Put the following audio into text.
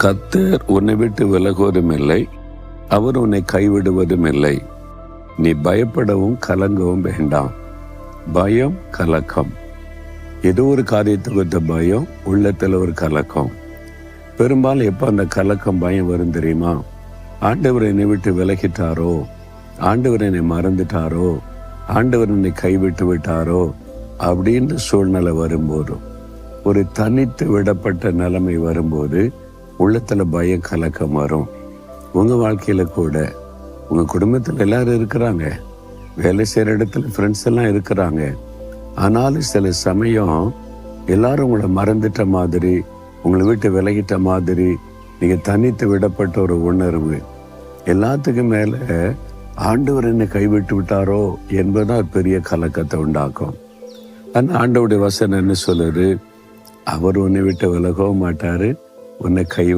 கர்த்தர் உன்னை விட்டு விலகுவதும் இல்லை, அவர் உன்னை கைவிடுவதும் இல்லை. நீ பயப்படவும் கலங்கவும் வேண்டாம். பயம், கலக்கம். ஏதோ ஒரு காரியத்தை குறித்த பயம், உள்ளத்துல ஒரு கலக்கம். பெரும்பாலும் எப்போ அந்த கலக்கம், பயம் வரும் தெரியுமா? ஆண்டவர் என்னை விட்டு விலகிட்டாரோ, ஆண்டவர் என்னை மறந்துட்டாரோ, ஆண்டவர் என்னை கைவிட்டு விட்டாரோ அப்படின்ற சூழ்நிலை வரும்போது, ஒரு தனித்து விடப்பட்ட நிலைமை வரும்போது உள்ளத்துல பயம், கலக்கம் வரும். உங்க வாழ்க்கையில கூட, உங்க குடும்பத்துல எல்லாரும் இருக்கிறாங்க, வேலை செய்யற இடத்துல ஃப்ரெண்ட்ஸ் எல்லாம் இருக்கிறாங்க. ஆனாலும் சில சமயம் எல்லாரும் உங்களை மறந்துட்ட மாதிரி, உங்களை விட்டு விலகிட்ட மாதிரி, நீங்க தனித்து விடப்பட்ட ஒரு உணர்வு. எல்லாத்துக்கும் மேல ஆண்டவர் என்னை கைவிட்டு விட்டாரோ என்பதுதான் பெரிய கலக்கத்தை உண்டாக்கும். ஆனா ஆண்டவருடைய வசனம் என்ன சொல்லுது? அவர் உன்னை விட்டு விலகவும் மாட்டாரு, உன்னை கை